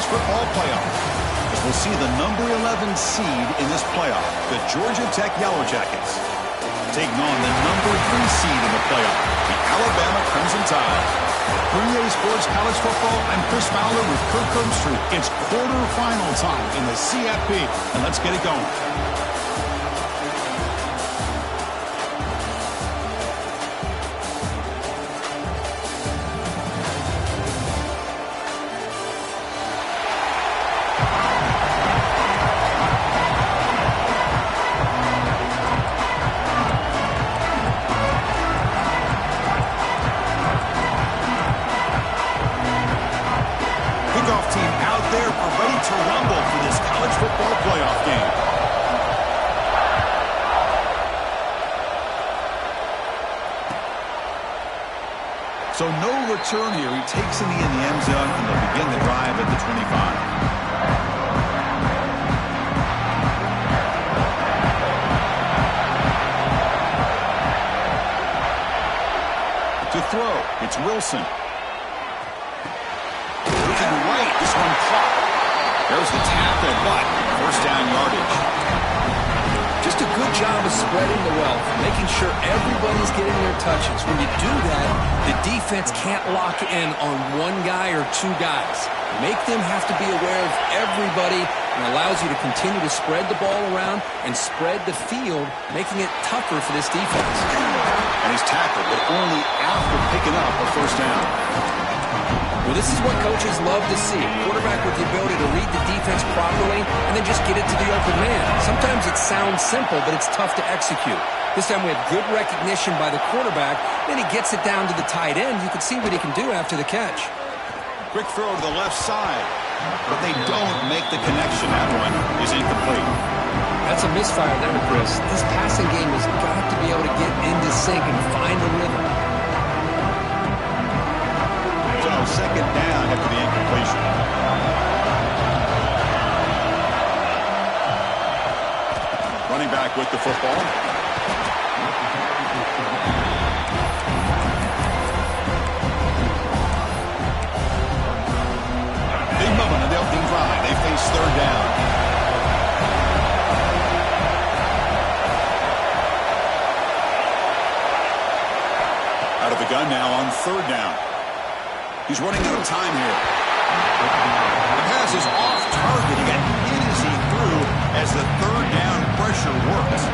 football playoff, as we'll see the number 11 seed in this playoff, the Georgia Tech Yellow Jackets, taking on the number 3 seed in the playoff, the Alabama Crimson Tide. For EA Sports College Football, I'm Chris Fowler with Kirk Herbstreit. It's quarterfinal time in the CFP, and let's get it going. So no return here. He takes in the end zone, and they'll begin the drive at the 25. To throw, it's Wilson. Looking right, this one caught. There's the tackle, but first down yardage. Just a good job of spreading the wealth, making sure everybody's getting their touches. When you do that, the defense can't lock in on one guy or two guys. Make them have to be aware of everybody, and allows you to continue to spread the ball around and spread the field, making it tougher for this defense. And he's tackled, but only after picking up a first down. Well, this is what coaches love to see. A quarterback with the ability to read the defense properly and then just get it to the open man. Sometimes it sounds simple, but it's tough to execute. This time we have good recognition by the quarterback. Then he gets it down to the tight end. You can see what he can do after the catch. Quick throw to the left side, but they don't make the connection. That one is incomplete. That's a misfire there, Chris. This passing game has got to be able to get into sync and find a rhythm. Second down after the incompletion. Running back with the football. Big moment on the opening drive. They face third down. Out of the gun now on third down. He's running out of time here. The pass is off target. He got hit as he threw as the third down pressure worked.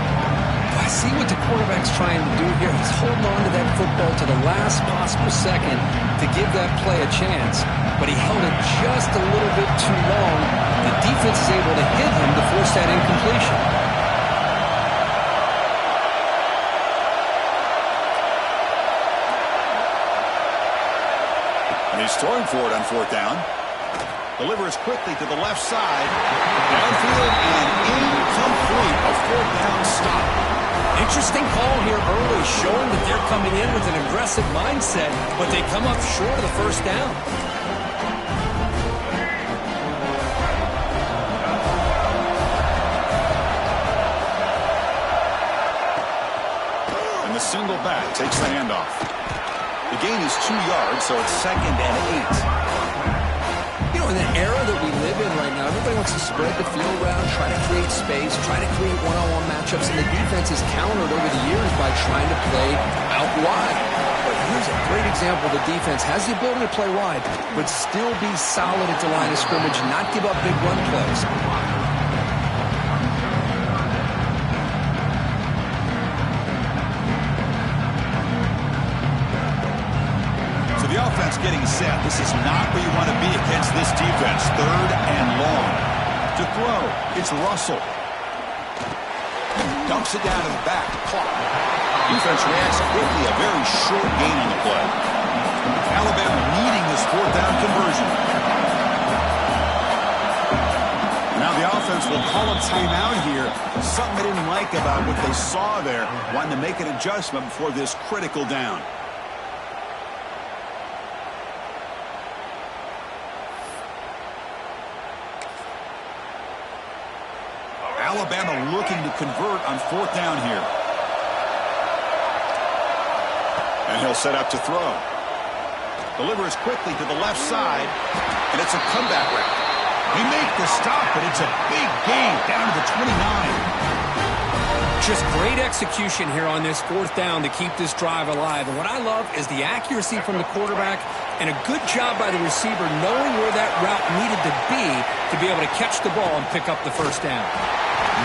I see what the quarterback's trying to do here. He's holding on to that football to the last possible second to give that play a chance, but he held it just a little bit too long. The defense is able to hit him to force that incompletion. He's throwing for it on fourth down. Delivers quickly to the left side. Downfield and incomplete. A fourth down stop. Interesting call here early, showing that they're coming in with an aggressive mindset, but they come up short of the first down. And the single back takes the handoff. The gain is 2 yards, so it's second and 8. You know, in the era that we live in right now, everybody wants to spread the field around, try to create space, try to create one-on-one matchups, and the defense is countered over the years by trying to play out wide. But here's a great example. The defense has the ability to play wide, but still be solid at the line of scrimmage and not give up big run plays. The offense getting set. This is not where you want to be against this defense. Third and long. To throw, it's Russell. Dumps it down to the back. Clock. Defense reacts quickly. A very short gain on the play. Alabama needing this fourth down conversion. Now the offense will call a timeout here. Something they didn't like about what they saw there. Wanting to make an adjustment before this critical down. Alabama looking to convert on fourth down here. And he'll set up to throw. Delivers quickly to the left side, and it's a comeback route. They make the stop, but it's a big gain down to the 29. Just great execution here on this fourth down to keep this drive alive. And what I love is the accuracy from the quarterback and a good job by the receiver knowing where that route needed to be able to catch the ball and pick up the first down.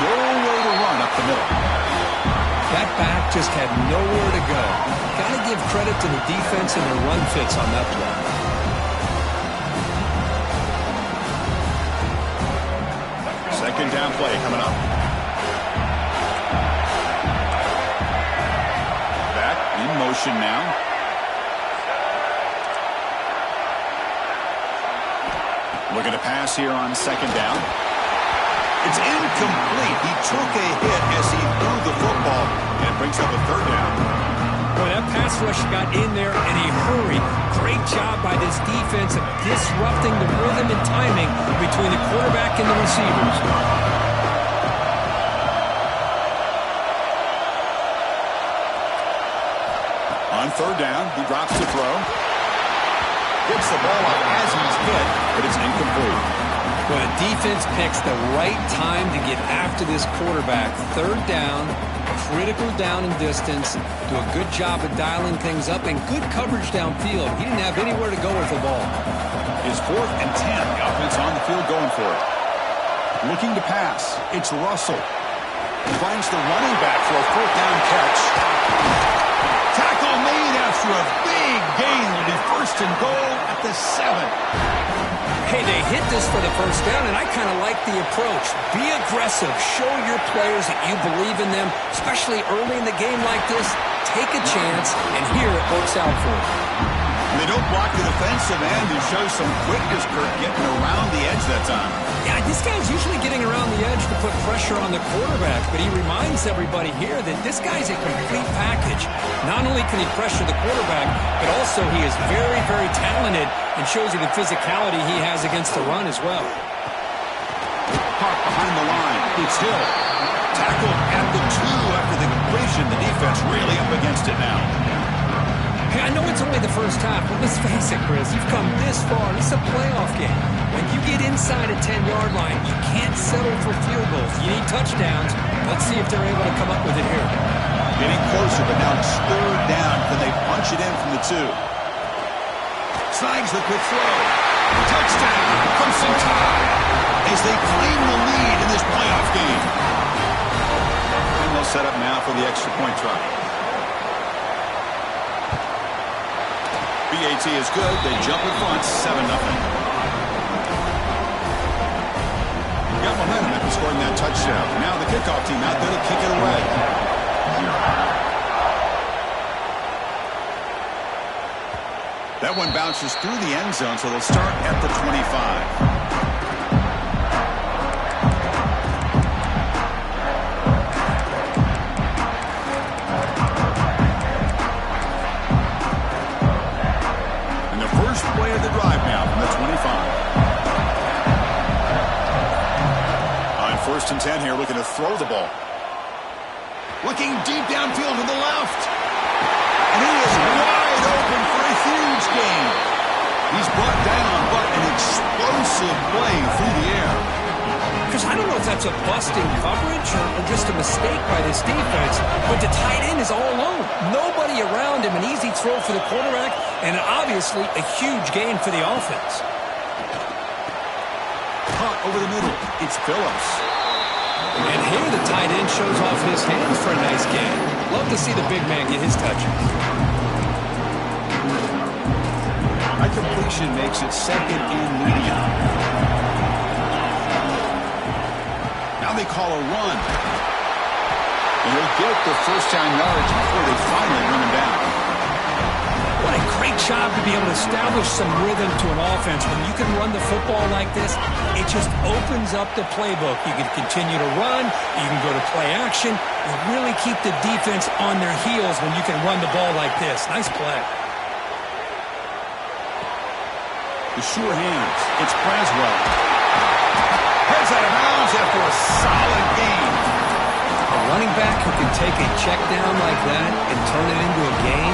Nowhere to run up the middle. That back just had nowhere to go. Got to give credit to the defense and their run fits on that play. Second down play coming up. Back in motion now. Looking to pass here on second down. It's incomplete. He took a hit as he threw the football, and it brings up a third down. Boy, that pass rush got in there in a hurry. Great job by this defense of disrupting the rhythm and timing between the quarterback and the receivers. On third down, he drops to throw. Gets the ball up as he's hit, but it's incomplete. Well, the defense picks the right time to get after this quarterback. Third down, critical down and distance. Do a good job of dialing things up and good coverage downfield. He didn't have anywhere to go with the ball. His 4th and 10. The offense on the field going for it. Looking to pass. It's Russell. He finds the running back for a 4th down catch. Tackle made after a big gain. Will be first and goal at the 7. Hey, they hit this for the first down, and I kind of like the approach. Be aggressive. Show your players that you believe in them, especially early in the game like this. Take a chance, and here it works out for them. They don't block the defensive end and show some quickness, Kurt, getting around the edge that time. Yeah, this guy's usually getting around the edge to put pressure on the quarterback, but he reminds everybody here that this guy's a complete package. Not only can he pressure the quarterback, but also he is very, very talented and shows you the physicality he has against the run as well. Caught behind the line. It's Hill. Tackled at the 2 after the completion. The defense really up against it now. Hey, I know it's only the first half, but let's face it, Chris. You've come this far. This is a playoff game. When you get inside a 10-yard line, you can't settle for field goals. You need touchdowns. Let's see if they're able to come up with it here. Getting closer, but now it's 3rd down. Can they punch it in from the 2? Snags the quick throw. Touchdown. Crimson Tide as they claim the lead in this playoff game. And they'll set up now for the extra point try. BAT is good. They jump in front, 7-0. Got momentum after scoring that touchdown. Now the kickoff team out there to kick it away. That one bounces through the end zone, so they'll start at the 25. Play of the drive now from the 25. On 1st and 10 here, looking to throw the ball. Looking deep downfield to the left. And he is wide open for a huge gain. He's brought down, but an explosive play through the air. Because I don't know if that's a busting coverage or just a mistake by this defense, but the tight end is all alone. Nobody around him, an easy throw for the quarterback, and obviously a huge gain for the offense. Caught over the middle. It's Phillips. And here the tight end shows off his hands for a nice gain. Love to see the big man get his touches. High completion makes it 2nd and medium. Now they call a run. And they'll get the first down yards before they finally run him down. What a great job to be able to establish some rhythm to an offense. When you can run the football like this, it just opens up the playbook. You can continue to run. You can go to play action. And really keep the defense on their heels when you can run the ball like this. Nice play. The sure hands. It's Braswell. Heads out of bounds after a solid gain. A running back who can take a check down like that and turn it into a gain,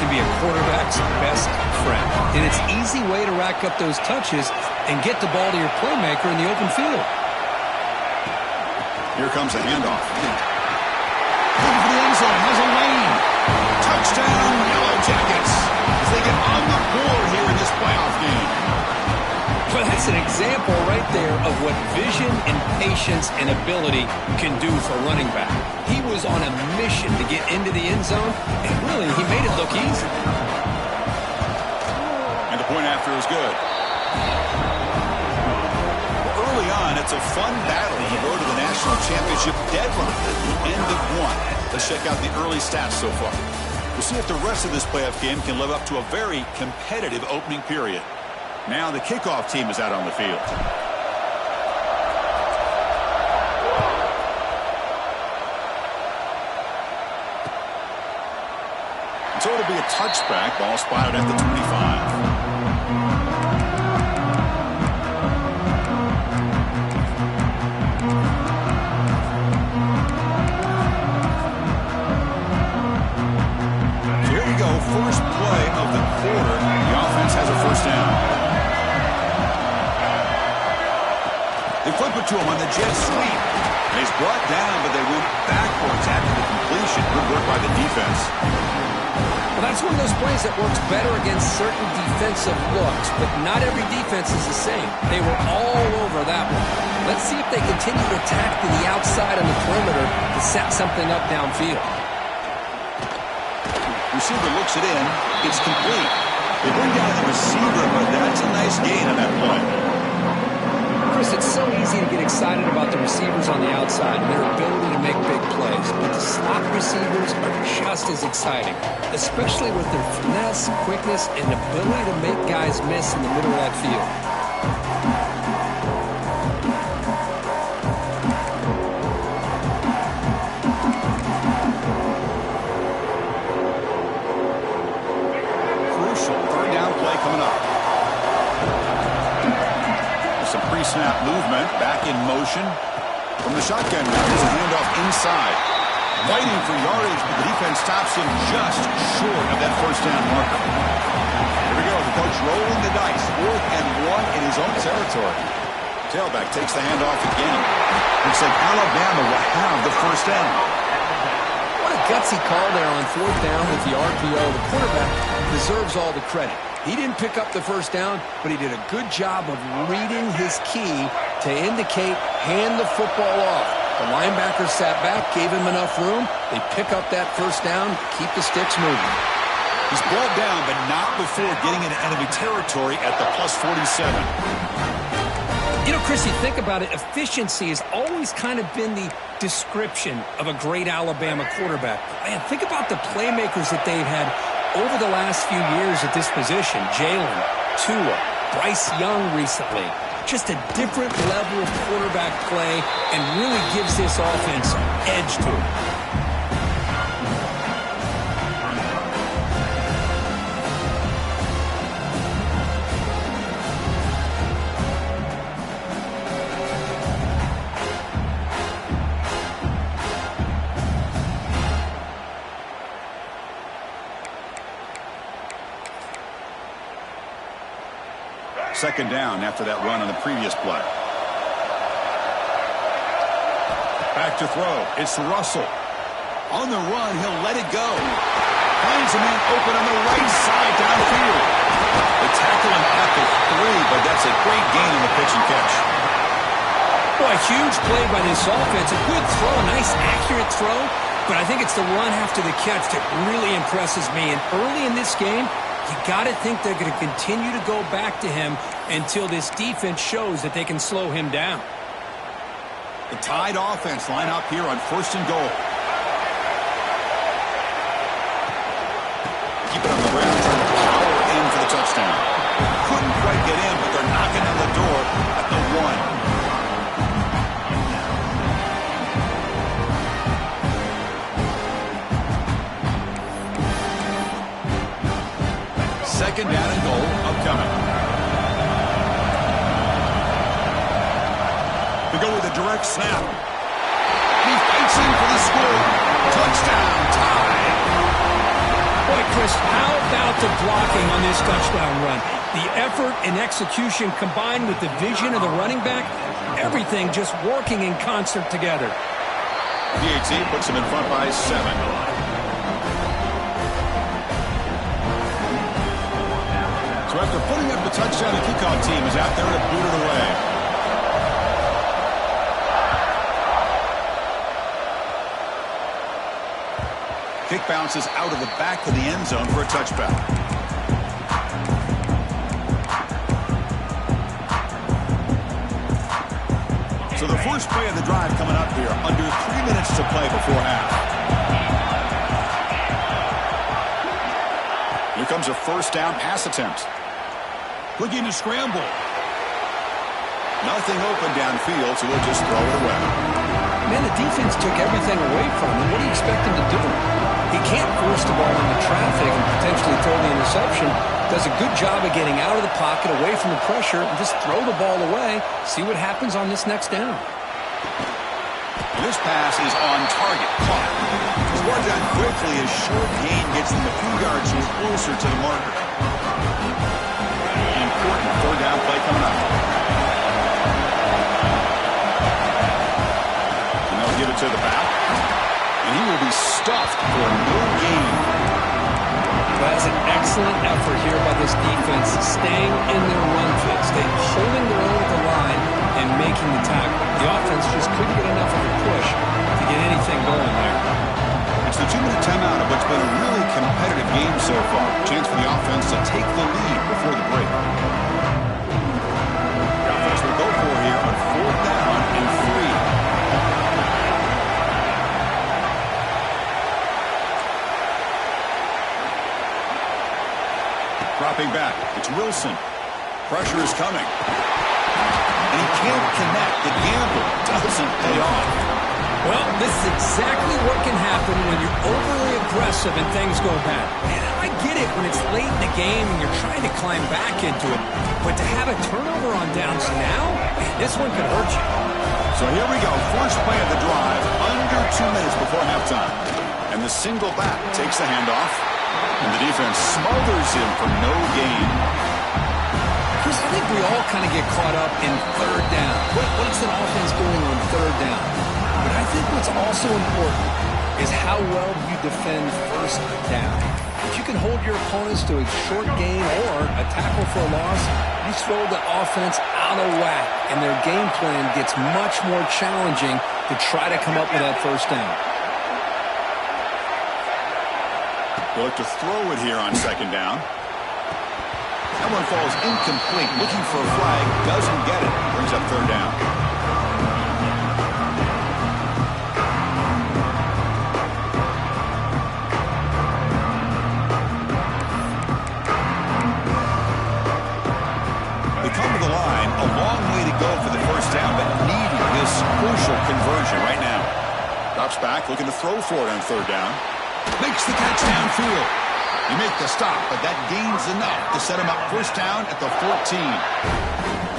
can be a quarterback's best friend. And it's an easy way to rack up those touches and get the ball to your playmaker in the open field. Here comes a handoff. Looking for the end zone. Has a lane. Touchdown, Yellow Jackets, as they get on the board here in this playoff game. Well, that's an example right there of what vision and patience and ability can do for a running back. He was on a mission to get into the end zone, and really, he made it look easy. And the point after is good. Well, early on, it's a fun battle. You go to the national championship deadline at the end of one. Let's check out the early stats so far. We'll see if the rest of this playoff game can live up to a very competitive opening period. Now the kickoff team is out on the field. So it'll be a touchback. Ball spotted at the 25. First play of the quarter. The offense has a first down. They flip it to him on the jet sweep. And he's brought down, but they went backwards after the completion. Good work by the defense. Well, that's one of those plays that works better against certain defensive looks, but not every defense is the same. They were all over that one. Let's see if they continue to attack to the outside on the perimeter to set something up downfield. Receiver looks it in. It's complete. They bring down the receiver, but that's a nice gain on that play. Chris, it's so easy to get excited about the receivers on the outside and their ability to make big plays, but the slot receivers are just as exciting, especially with their finesse, quickness, and ability to make guys miss in the middle of that field. Snap movement, back in motion. From the shotgun now, there's a handoff inside. Fighting for yardage, but the defense stops him just short of that first down marker. Here we go, the coach rolling the dice. 4th and 1 in his own territory. Tailback takes the handoff again. Looks like Alabama will have the first down. What a gutsy call there on 4th down with the RPO. The quarterback deserves all the credit. He didn't pick up the first down, but he did a good job of reading his key to indicate hand the football off. The linebacker sat back, gave him enough room. They pick up that first down, keep the sticks moving. He's brought down, but not before getting into enemy territory at the +47. You know, Chris, you think about it, efficiency has always kind of been the description of a great Alabama quarterback. Man, think about the playmakers that they've had over the last few years at this position. Jalen, Tua, Bryce Young recently. Just a different level of quarterback play and really gives this offense an edge to it. Second down after that run on the previous play. Back to throw. It's Russell. On the run, he'll let it go. Finds a man open on the right side downfield. They tackle him at the 3, but that's a great gain in the pitch and catch. Boy, huge play by this offense. A good throw, a nice accurate throw, but I think it's the run after the catch that really impresses me. And early in this game, you got to think they're going to continue to go back to him until this defense shows that they can slow him down. The Tide offense line up here on 1st and goal. Keep it on the ground, trying to power in for the touchdown. Couldn't quite get in, but they're knocking on the door at the 1. Second down and goal upcoming. They go with a direct snap. He fights in for the score. Touchdown, Tide. Boy, Chris, how about the blocking on this touchdown run? The effort and execution combined with the vision of the running back, everything just working in concert together. The 18 puts him in front by 7. So after putting up the touchdown, the kickoff team is out there to boot it away. Kick bounces out of the back of the end zone for a touchback. So the first play of the drive coming up here, under 3 minutes to play before half. Here comes a first down pass attempt. Looking to scramble. Nothing open downfield, so we'll just throw it away. Man, the defense took everything away from him. What do you expect him to do? He can't force the ball into traffic and potentially throw the interception. Does a good job of getting out of the pocket, away from the pressure, and just throw the ball away. See what happens on this next down. This pass is on target. Caught. Scored down quickly as short gain gets them a few yards closer to the marker. Important third down play coming up. And they'll give it to the back. And he will be stuffed for no gain. That's an excellent effort here by this defense, staying in their run fit, staying holding their own at the line and making the tackle. The offense just couldn't get enough of a push to get anything going there. It's the 2-minute timeout of what's been a really competitive game so far. Chance for the offense to take the lead before the break. The offense will go for here on 4th down and 3. Dropping back, it's Wilson. Pressure is coming. And he can't connect. The gamble doesn't pay off. Well, this is exactly what can happen when you're overly aggressive and things go bad. Man, I get it when it's late in the game and you're trying to climb back into it. But to have a turnover on downs now, man, this one could hurt you. So here we go. First play of the drive, under 2 minutes before halftime. And the single back takes the handoff. And the defense smothers him for no gain. Chris, I think we all kind of get caught up in third down. What's an offense doing on third down? But I think what's also important is how well you defend first down. If you can hold your opponents to a short gain or a tackle for a loss, you throw the offense out of whack, and their game plan gets much more challenging to try to come up with that first down. They'll look to throw it here on second down. That one falls incomplete. Looking for a flag. Doesn't get it. Brings up third down. They come to the line. A long way to go for the first down, but needing this crucial conversion right now. Drops back. Looking to throw for it on third down. Makes the catch downfield. You make the stop, but that gains enough to set him up first down at the 14.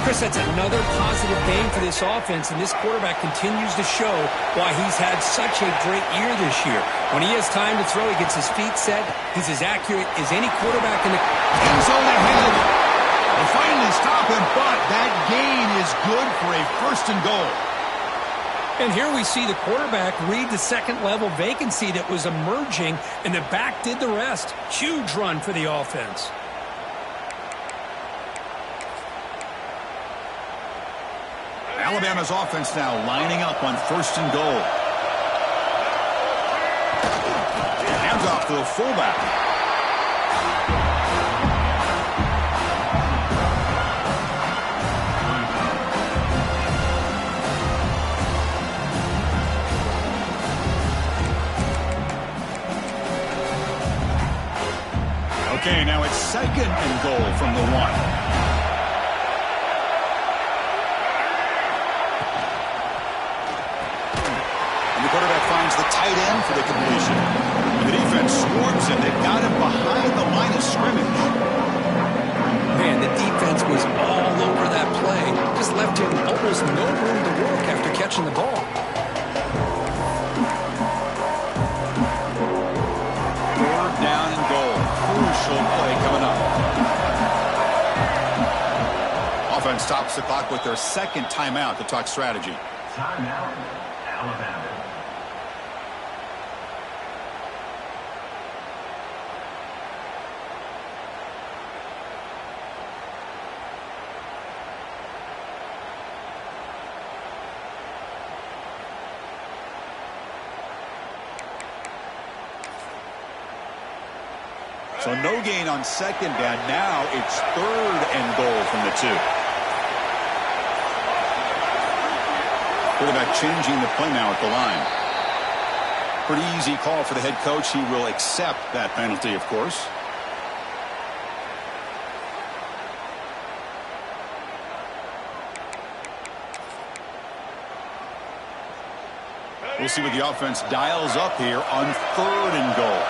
Chris, that's another positive game for this offense, and this quarterback continues to show why he's had such a great year this year. When he has time to throw, he gets his feet set. He's as accurate as any quarterback in the end zone ahead. They finally stop him, but that gain is good for a first and goal. And here we see the quarterback read the second-level vacancy that was emerging, and the back did the rest. Huge run for the offense. Alabama's offense now lining up on first and goal. Hands off to the fullback. Okay, now it's second and goal from the 1. And the quarterback finds the tight end for the completion. And the defense swarms him. They've got him behind the line of scrimmage. Man, the defense was all over that play. Just left him almost no room to work after catching the ball. Third down and goal. stops the clock with their second timeout to talk strategy. Timeout, Alabama. So no gain on second down. Now it's 3rd and goal from the 2. Quarterback changing the play now at the line. Pretty easy call for the head coach. He will accept that penalty, of course. We'll see what the offense dials up here on 3rd and goal.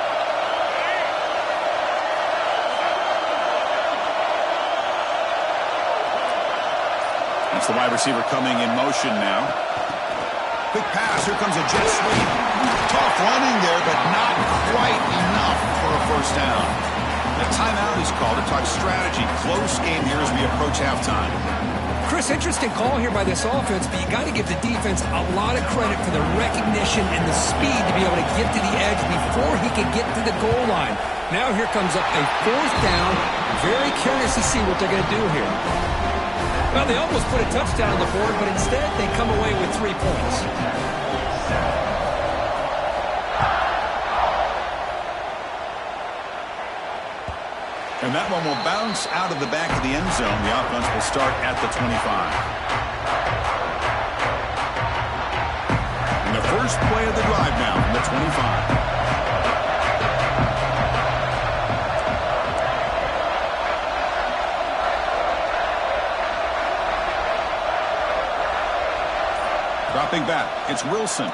It's the wide receiver coming in motion now. Quick pass. Here comes a jet sweep. Tough running there, but not quite enough for a first down. The timeout is called to talk strategy. Close game here as we approach halftime. Chris, interesting call here by this offense, but you got to give the defense a lot of credit for the recognition and the speed to be able to get to the edge before he could get to the goal line. Now here comes up a 4th down. Very curious to see what they're going to do here. Well, they almost put a touchdown on the board, but instead they come away with 3 points. And that one will bounce out of the back of the end zone. The offense will start at the 25. And the first play of the drive now from the 25. Dropping back, it's Wilson.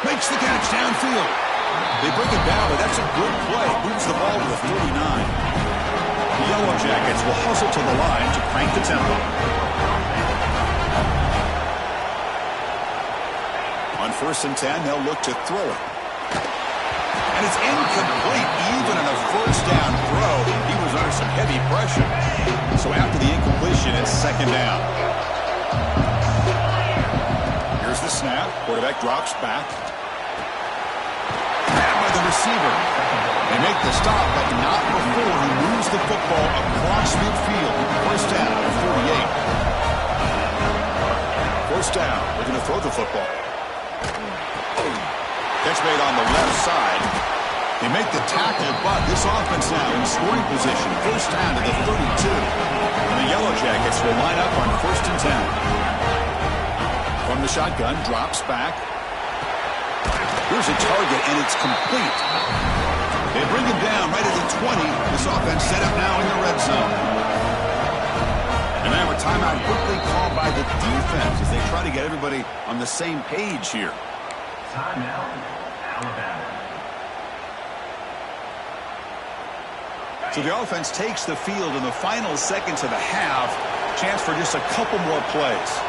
Makes the catch downfield. They break it down, but that's a good play. Moves the ball to the 39. The Yellow Jackets will hustle to the line to crank the tempo. On 1st and 10, they'll look to throw it. And it's incomplete. Even on a first down throw, he was under some heavy pressure. So after the incompletion, it's 2nd down. Here's the snap. Quarterback drops back. Grabbed by the receiver. They make the stop, but not before he moves the football across midfield. First down at 48. First down. They're going to throw the football. Catch made on the left side. They make the tackle, but this offense now in scoring position. First down to the 32. And the Yellow Jackets will line up on 1st and 10. From the shotgun, drops back. Here's a target, and it's complete. They bring him down right at the 20. This offense set up now in the red zone. And now a timeout quickly called by the defense as they try to get everybody on the same page here. Timeout, Alabama. So the offense takes the field in the final seconds of the half. Chance for just a couple more plays.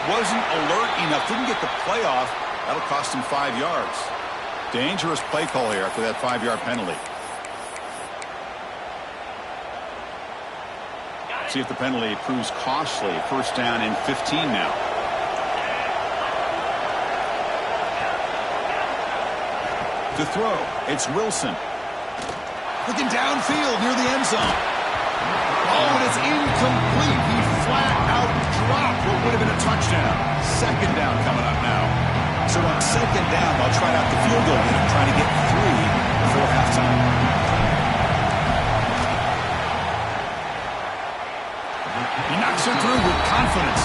Wasn't alert enough, didn't get the play off. That'll cost him 5 yards. Dangerous play call here after that 5-yard penalty. See if the penalty proves costly. First down and 15 now. To throw, it's Wilson. Looking downfield near the end zone. Oh, and it's incomplete. He flat out dropped what would have been a touchdown. 2nd down coming up now. So on 2nd down, they'll try out the field goal unit, trying to get 3 before halftime. He knocks it through with confidence.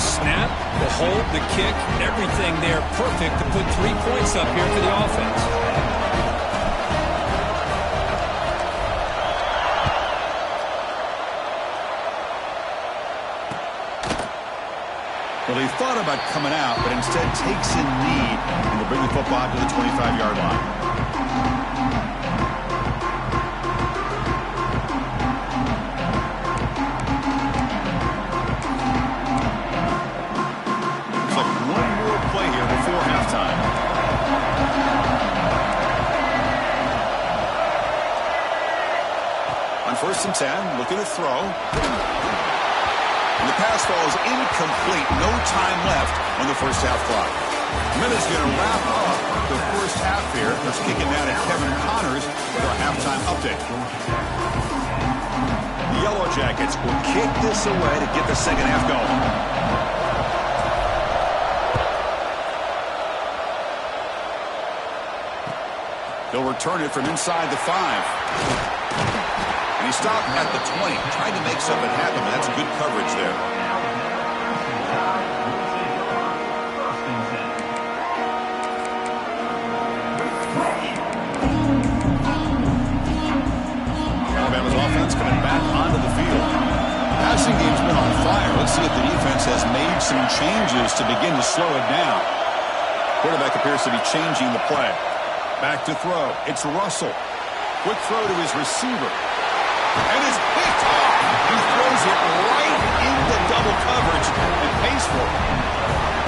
Snap, the hold, the kick, everything there perfect to put 3 points up here for the offense. Well, he thought about coming out, but instead takes a knee and will bring the football to the 25-yard line. throw. And the pass falls incomplete. No time left on the first half clock. Minutes going to wrap up the first half here. Let's kick it down to Kevin Connors with our halftime update. The Yellow Jackets will kick this away to get the second half going. They'll return it from inside the 5. And he stopped at the 20, trying to make something happen, but that's good coverage there. Alabama's offense coming back onto the field. Passing game's been on fire. Let's see if the defense has made some changes to begin to slow it down. Quarterback appears to be changing the play. Back to throw. It's Russell. Quick throw to his receiver. And it's picked off. He throws it right into double coverage and pays for it.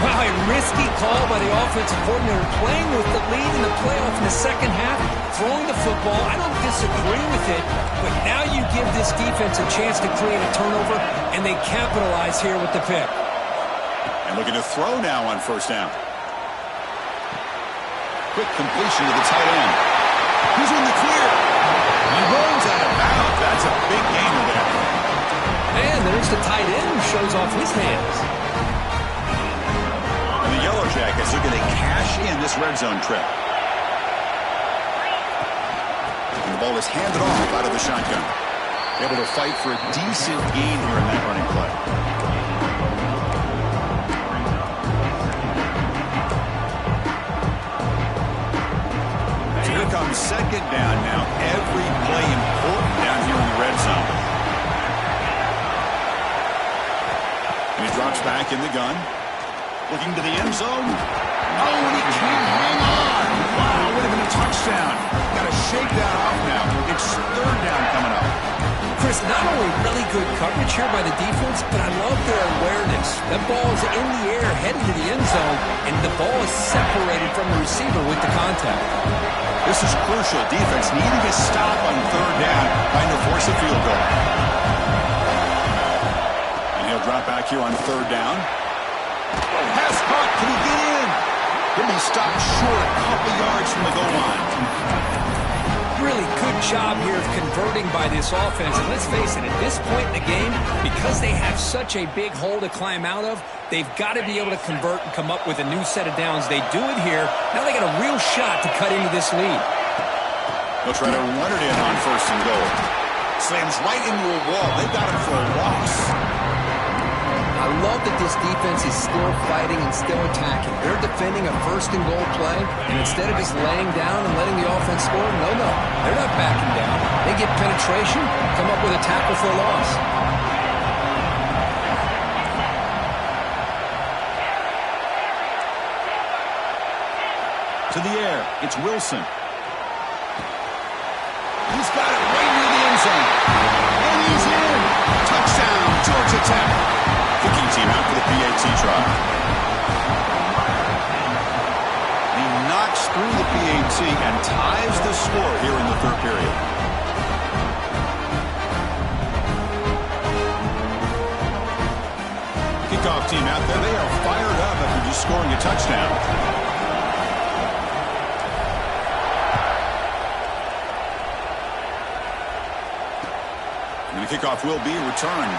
Wow, a risky call by the offensive coordinator, playing with the lead in the playoff in the second half, throwing the football. I don't disagree with it, but now you give this defense a chance to create a turnover, and they capitalize here with the pick. And looking to throw now on first down. Quick completion to the tight end. He's in the clear. He runs out of bounds. That's a big gain there. And there's the tight end who shows off his hands. And the Yellow Jackets looking to cash in this red zone trip. And the ball is handed off out of the shotgun. Able to fight for a decent gain here in that running play. Here comes second down now. Every play important down here in the red zone. And he drops back in the gun. Looking to the end zone. Oh, and he can't hang on. Wow, would have been a touchdown. Got to shake that off now. It's third down coming up. Chris, not only really good coverage here by the defense, but I love their awareness. That ball is in the air, headed to the end zone, and the ball is separated from the receiver with the contact. This is crucial. Defense needing a stop on third down, trying to force a field goal. And he'll drop back here on third down. Pass caught. Can he get in? He'll be stopped short a couple yards from the goal line. Really good job here of converting by this offense. And let's face it, at this point in the game, because they have such a big hole to climb out of, they've got to be able to convert and come up with a new set of downs. They do it here. Now they got a real shot to cut into this lead. They'll try to run it in on first and goal. Slams right into a wall. They got him for a loss. I love that this defense is still fighting and still attacking. They're defending a first and goal play, and instead of just laying down and letting the offense score, no, they're not backing down. They get penetration, come up with a tackle for a loss. To the air, it's Wilson. He's got it right near the end zone. And he's in. Touchdown, Georgia Tech. Kicking team out for the PAT try. He knocks through the PAT and ties the score here in the third period. Kickoff team out there. They are fired up after just scoring a touchdown. And the kickoff will be returned.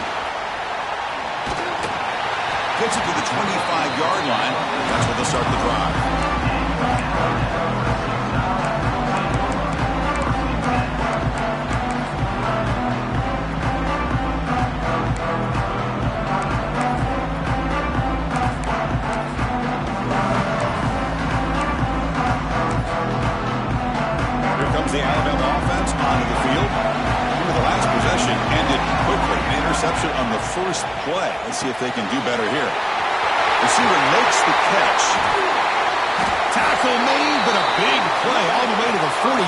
Gets it to the 25-yard line. That's where they'll start the drive. Here comes the Alabama offense onto the field. The last possession ended quickly. An interception on the first play. Let's see if they can do better here. Receiver makes the catch. Tackle made, but a big play all the way to the 48.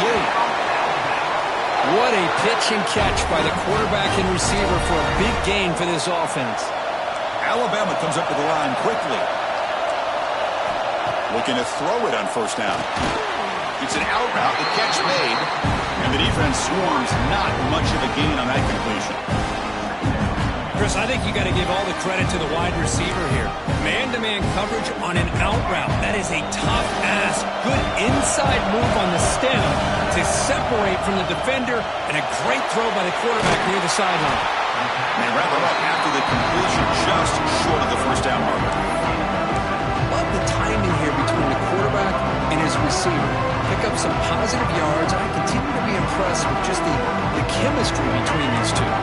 What a pitch and catch by the quarterback and receiver for a big gain for this offense. Alabama comes up to the line quickly. Looking to throw it on first down. It's an out route, the catch made. And the defense swarms, not much of a gain on that completion. Chris, I think you got to give all the credit to the wide receiver here. Man-to-man coverage on an out route. That is a tough ass. Good inside move on the stem to separate from the defender, and a great throw by the quarterback near the sideline. They wrap it up after the completion, just short of the first down marker. Love the timing here between the quarterback and his receiver. Pick up some positive yards. I continue to be impressed with just the chemistry between these two.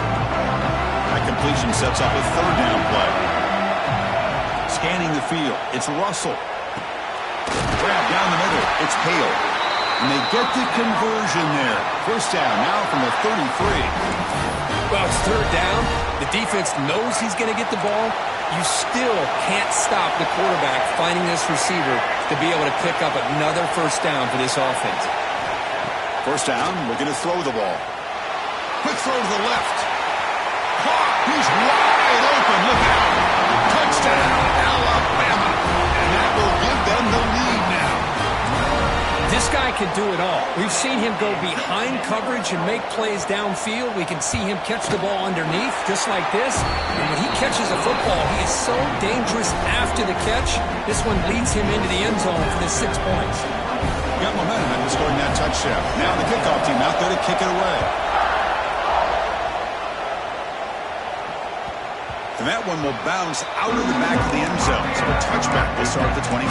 That completion sets up a third down play. Scanning the field, it's Russell. Grab down the middle, it's Hale. And they get the conversion there. First down now from the 33. Well, it's third down. The defense knows he's going to get the ball. You still can't stop the quarterback finding this receiver to be able to pick up another first down for this offense. First down, looking to throw the ball. Quick throw to the left. Caught. He's wide open. Look out. Touchdown, Alabama. And that will give them the lead now. This guy can do it all. We've seen him go behind coverage and make plays downfield. We can see him catch the ball underneath, just like this. And when he catches a football, he is so dangerous after the catch. This one leads him into the end zone for the 6 points. Got momentum after scoring that touchdown. Now the kickoff team out there to kick it away. And that one will bounce out of the back of the end zone. So a touchback will start at the 25.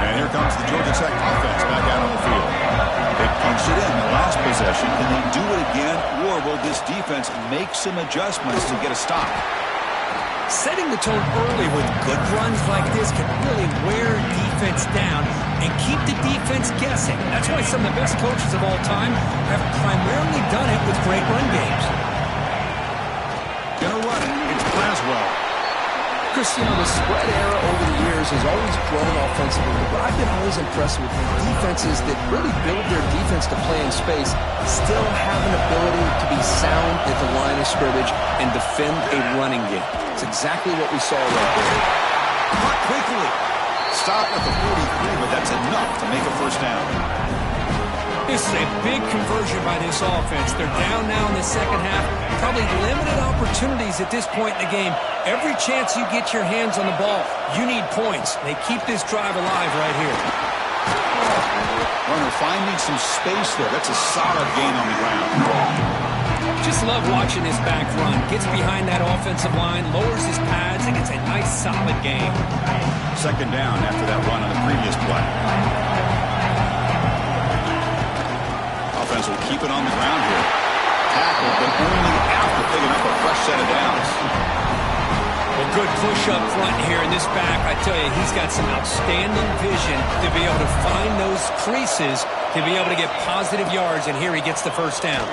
And here comes the Georgia Tech offense back out on the field. They punched it in the last possession. Can they do it again, or will this defense make some adjustments to get a stop? Setting the tone early with good runs like this can really wear defense down and keep the defense guessing. That's why some of the best coaches of all time have primarily done it with great run games. Gonna run it. It's Braswell. Cristiano, the spread era over the years has always grown offensively, but I've been always impressed with defenses that really build their defense to play in space, still have an ability to be sound at the line of scrimmage and defend a running game. It's exactly what we saw right there. Caught quickly. Stop at the 43, but that's enough to make a first down. This is a big conversion by this offense. They're down now in the second half. Probably limited opportunities at this point in the game. Every chance you get your hands on the ball, you need points. They keep this drive alive right here. Runner finding some space there. That's a solid gain on the ground. Just love watching this back run. Gets behind that offensive line, lowers his pads, and gets a nice solid gain. Second down after that run on the previous play. Offense will keep it on the ground here. Tackle, but only after picking up a fresh set of downs. Well, good push up front here in this back. I tell you, he's got some outstanding vision to be able to find those creases, to be able to get positive yards, and here he gets the first down.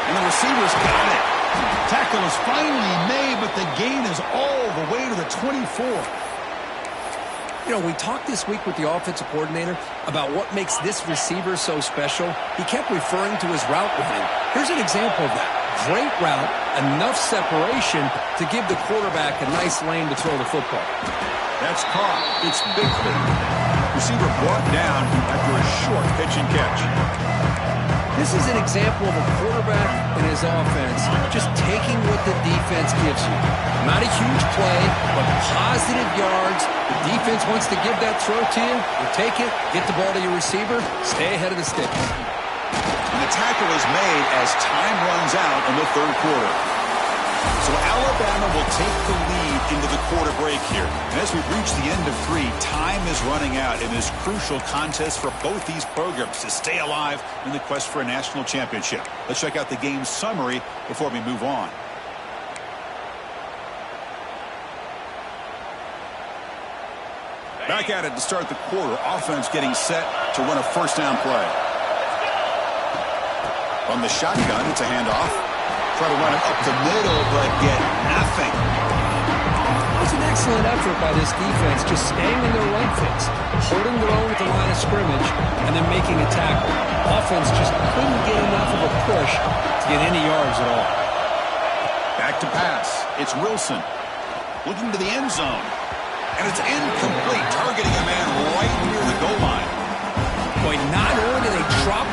And the receiver's got it. Tackle is finally made, but the gain is all the way to the 24. You know, we talked this week with the offensive coordinator about what makes this receiver so special. He kept referring to his route running. Here's an example of that. Great route, enough separation to give the quarterback a nice lane to throw the football. That's caught. It's Bigford. Receiver brought down after a short pitch and catch. This is an example of a quarterback and his offense just taking what the defense gives you. Not a huge play, but positive yards. The defense wants to give that throw to you. You take it, get the ball to your receiver, stay ahead of the sticks. And the tackle is made as time runs out in the third quarter. So Alabama will take the lead into the quarter break here. And as we reach the end of 3, time is running out in this crucial contest for both these programs to stay alive in the quest for a national championship. Let's check out the game summary before we move on. Back at it to start the quarter. Offense getting set to run a first down play. From the shotgun, it's a handoff. Try to run it up the middle, but get nothing. It was an excellent effort by this defense, just staying in their run fits, holding their own at the line of scrimmage, and then making a tackle. Offense just couldn't get enough of a push to get any yards at all. Back to pass. It's Wilson. Looking to the end zone. And it's incomplete, targeting a man right near the goal line. Boy,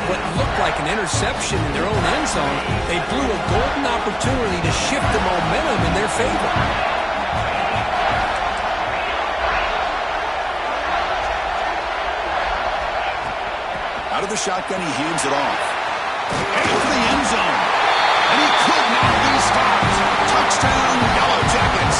what looked like an interception in their own end zone, they blew a golden opportunity to shift the momentum in their favor. Out of the shotgun, he hands it off. Headed for the end zone. And he could not be stopped. Touchdown, Yellow Jackets.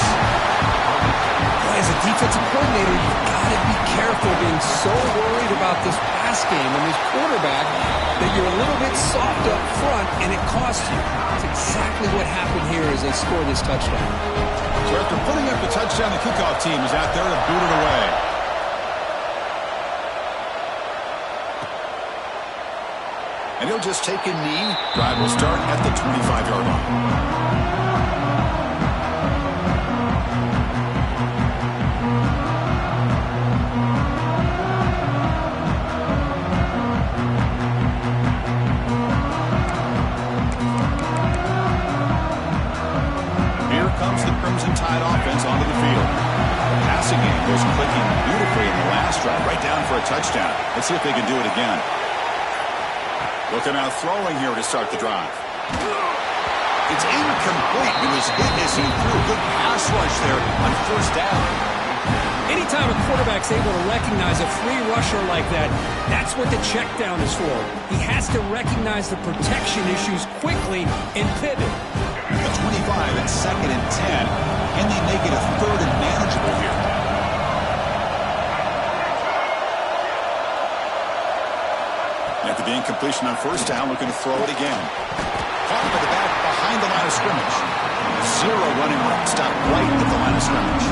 As a defensive coordinator, you've got to be careful being so worried about this pass game and this quarterback that you're a little bit soft up front and it costs you. That's exactly what happened here as they score this touchdown. So after putting up the touchdown, the kickoff team is out there to boot it away. And he'll just take a knee. Drive will start at the 25-yard line. Here comes the Crimson Tide offense onto the field. The passing game was clicking beautifully in the last drive, right down for a touchdown. Let's see if they can do it again. Looking out throwing here to start the drive. It's incomplete. It was hit as he threw a good pass rush there on first down. Anytime a quarterback's able to recognize a free rusher like that, that's what the check down is for. He has to recognize the protection issues quickly and pivot. The 25 at 2nd and 10. Can they make it a 3rd and manageable here? After the incompletion on first down, looking to throw it again. Caught by the back behind the line of scrimmage. Zero running room. Stop right at the line of scrimmage.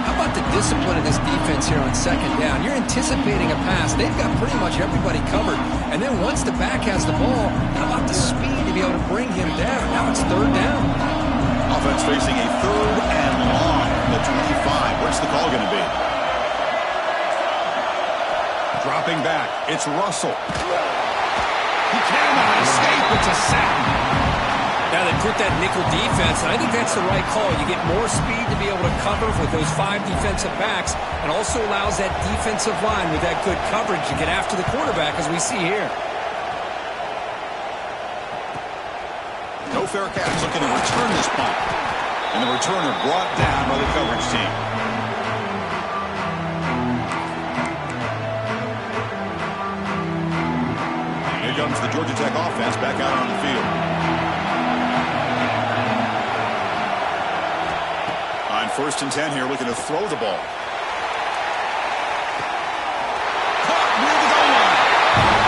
How about the discipline of this defense here on 2nd down? You're anticipating a pass. They've got pretty much everybody covered. And then once the back has the ball, how about the speed to be able to bring him down? Now it's 3rd down. Offense facing a 3rd and long. The 25. What's the call going to be? Dropping back. It's Russell. He cannot escape. It's a sack. Now they put that nickel defense, and I think that's the right call. You get more speed to be able to cover with those 5 defensive backs, and also allows that defensive line with that good coverage to get after the quarterback, as we see here. No fair catch. Looking to return this punt. And the returner brought down by the coverage team. Here comes the Georgia Tech offense back out on the field. On 1st and 10 here, looking to throw the ball. Caught near the goal line.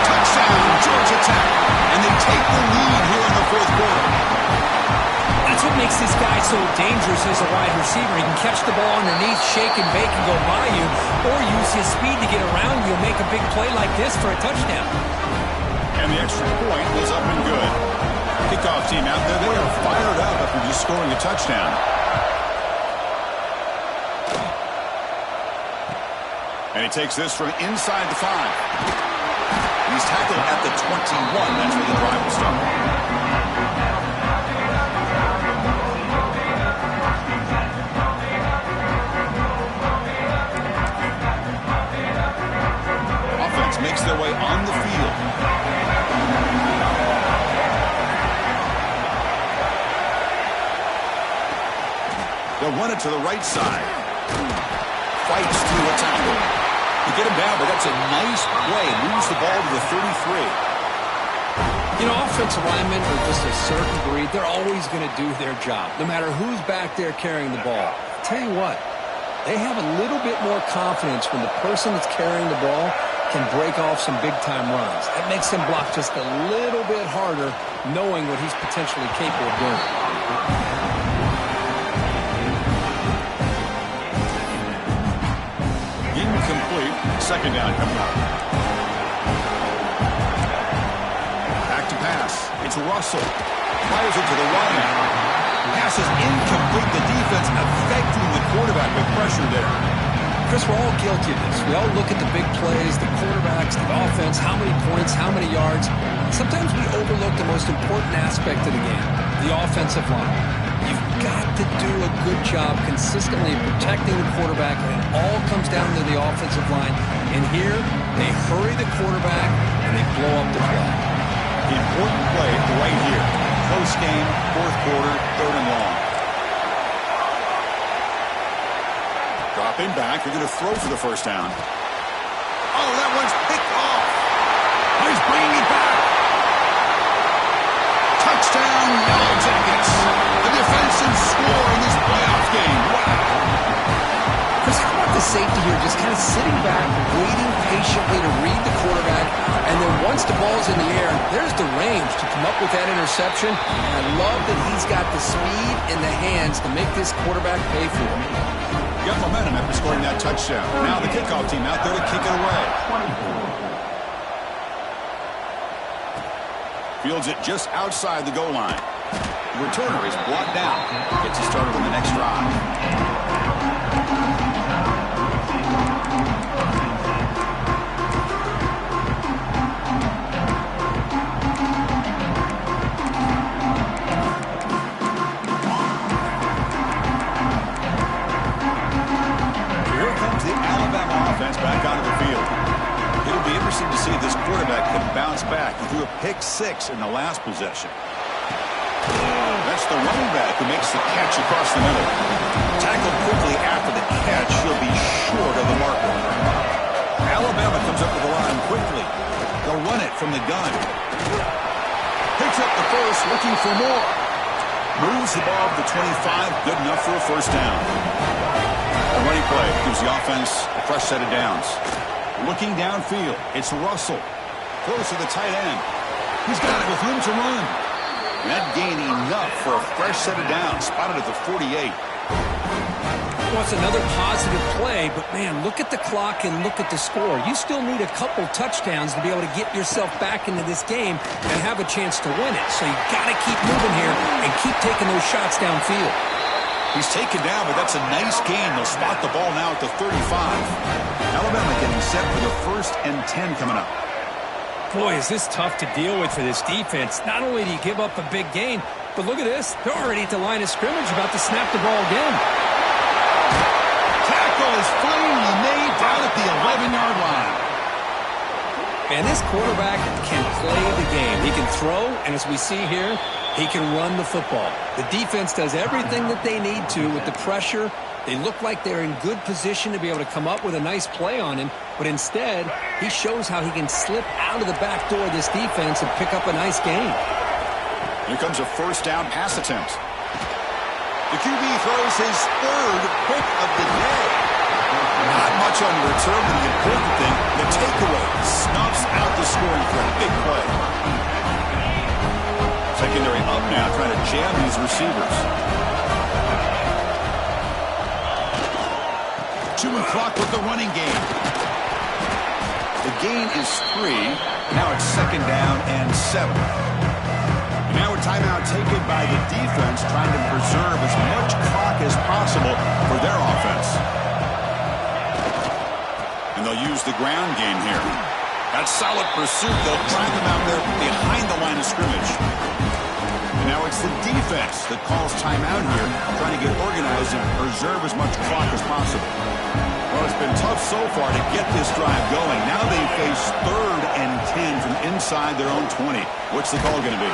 Touchdown, Georgia Tech. And they take the lead here in the 4th quarter. That's what makes this guy so dangerous as a wide receiver. He can catch the ball underneath, shake and bake and go by you, or use his speed to get around you and make a big play like this for a touchdown. And the extra point was up and good. Kickoff team out there, they are fired up after just scoring a touchdown. And he takes this from inside the 5. He's tackled at the 21. That's where the drive will start. Offense makes their way on the field. They'll run it to the right side. Fights through a tackle. To get him down, but that's a nice play. Moves the ball to the 33. You know, offensive linemen are just a certain breed. They're always going to do their job, no matter who's back there carrying the ball. I'll tell you what, they have a little bit more confidence when the person that's carrying the ball can break off some big-time runs. That makes him block just a little bit harder, knowing what he's potentially capable of doing. Incomplete. 2nd down coming up. Back to pass. It's Russell. Fires it to the right. Pass is incomplete. The defense affecting the quarterback with pressure there. Chris, we're all guilty of this. We all look at the big plays, the quarterbacks, the offense, how many points, how many yards. Sometimes we overlook the most important aspect of the game, the offensive line. You've got to do a good job consistently protecting the quarterback, and it all comes down to the offensive line And here, they hurry the quarterback, and they blow up the play. Important play right here. Close game, fourth quarter, 3rd and long. Dropping back, they're going to throw for the first down. Oh, that one's picked off. Oh, he's bringing it back. Touchdown, Yellow Jackets. The defensive score in this playoff game. Wow. Chris, how about the safety here just kind of sitting back, waiting patiently to read the quarterback, and then once the ball's in the air, there's the range to come up with that interception. And I love that he's got the speed in the hands to make this quarterback pay for it. Got momentum after scoring that touchdown. Now the kickoff team out there to kick it away. Fields it just outside the goal line. The returner is blocked down. Gets us started on the next drive. Back onto the field. It'll be interesting to see if this quarterback can bounce back. He threw a pick 6 in the last possession. That's the running back who makes the catch across the middle. Tackled quickly after the catch. He'll be short of the marker. Alabama comes up with the line quickly. They'll run it from the gun. Picks up the first, looking for more. Moves the ball to the 25. Good enough for a first down. A running play gives the offense a fresh set of downs. Looking downfield, it's Russell. Throws to the tight end. He's got it with room to run. That gain enough for a fresh set of downs. Spotted at the 48. Well, it's another positive play, but man, look at the clock and look at the score. You still need a couple touchdowns to be able to get yourself back into this game and have a chance to win it. So you got to keep moving here and keep taking those shots downfield. He's taken down, but that's a nice gain. They'll spot the ball now at the 35. Alabama getting set for the 1st and 10 coming up. Boy, is this tough to deal with for this defense. Not only do you give up a big gain, but look at this. They're already at the line of scrimmage about to snap the ball again. Tackle is finally made down at the 11-yard line. And this quarterback can play the game. He can throw, and as we see here, he can run the football. The defense does everything that they need to with the pressure. They look like they're in good position to be able to come up with a nice play on him, but instead, he shows how he can slip out of the back door of this defense and pick up a nice gain. Here comes a first down pass attempt. The QB throws his 3rd pick of the day. Not much on return, but the important thing, the takeaway snuffs out the scoring for a big play. Secondary up now, trying to jam these receivers. 2 o'clock with the running game. The gain is 3. Now it's 2nd down and 7. And now a timeout taken by the defense, trying to preserve as much clock as possible for their offense. And they'll use the ground game here. That solid pursuit. They'll drive them out there behind the line of scrimmage. And now it's the defense that calls timeout here, trying to get organized and preserve as much clock as possible. Well, it's been tough so far to get this drive going. Now they face 3rd and 10 from inside their own 20. What's the call going to be?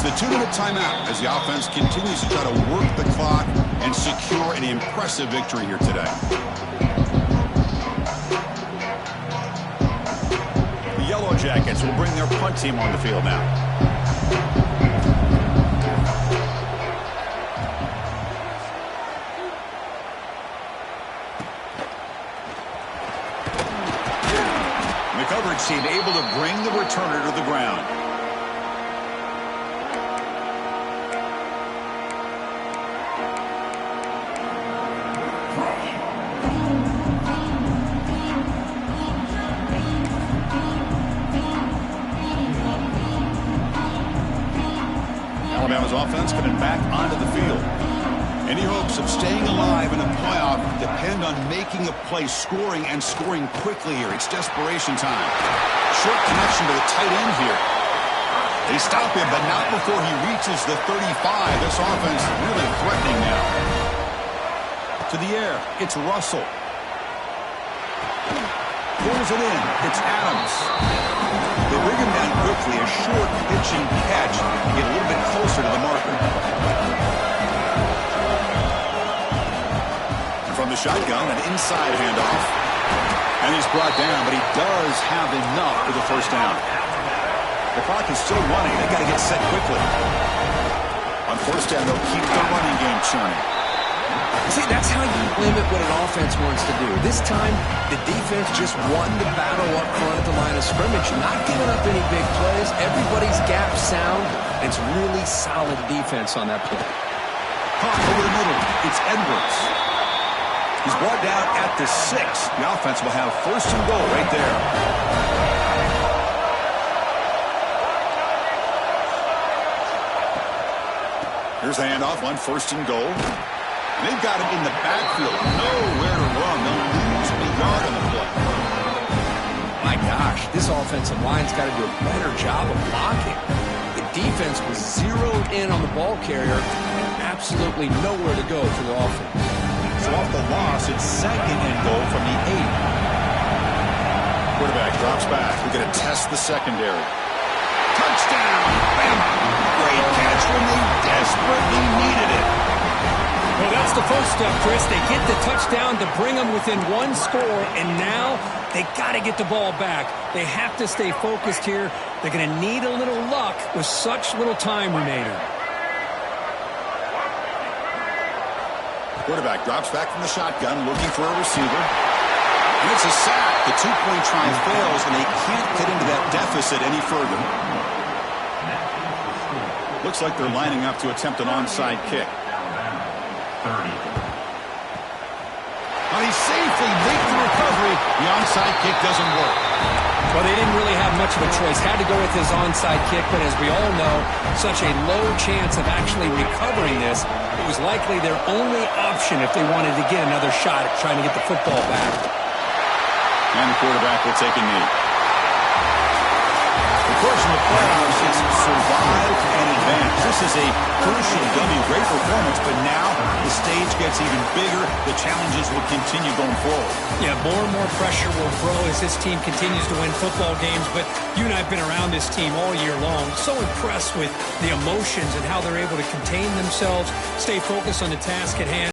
The 2-minute timeout as the offense continues to try to work the clock and secure an impressive victory here today. The Yellow Jackets will bring their punt team on the field now. The coverage team able to bring the returner to the ground. Alabama's offense coming back onto the field. Any hopes of staying alive in a playoff depend on making a play, scoring, and scoring quickly here. It's desperation time. Short connection to the tight end here. They stop him, but not before he reaches the 35. This offense really threatening now. To the air, it's Russell. Pulls it in. It's Adams. They bring him down quickly. A short pitching catch to get a little bit closer to the marker. From the shotgun, an inside handoff. And he's brought down, but he does have enough for the first down. The clock is still running. They've got to get set quickly. On first down, they'll keep the running game churning. See, that's how you limit what an offense wants to do. This time, the defense just won the battle up front at the line of scrimmage, not giving up any big plays. Everybody's gap sound. It's really solid defense on that play. Caught over the middle. It's Edwards. He's brought down at the 6. The offense will have first and goal right there. Here's the handoff on first and goal. They've got him in the backfield. Nowhere to run. They'll lose a yard on the play. My gosh, this offensive line's got to do a better job of blocking. The defense was zeroed in on the ball carrier and absolutely nowhere to go for the offense. So off the loss, it's second and goal from the 8. Quarterback drops back. We're going to test the secondary. Touchdown, Bama. Great catch when they desperately needed it. Well, that's the first step, Chris. They get the touchdown to bring them within one score, and now they got to get the ball back. They have to stay focused here. They're going to need a little luck with such little time remaining. Quarterback drops back from the shotgun, looking for a receiver. And it's a sack. The two-point try fails, and they can't get into that deficit any further. Looks like they're lining up to attempt an onside kick. 30. Well, he safely makes the recovery. The onside kick doesn't work. Well, they didn't really have much of a choice. Had to go with his onside kick, but as we all know, such a low chance of actually recovering this. It was likely their only option if they wanted to get another shot at trying to get the football back. And the quarterback will take a knee. Of course, in the playoffs, it's survive and advance. This is a crucial W. Great performance, but now the stage gets even bigger. The challenges will continue going forward. Yeah, more and more pressure will grow as this team continues to win football games. But you and I have been around this team all year long. So impressed with the emotions and how they're able to contain themselves, stay focused on the task at hand.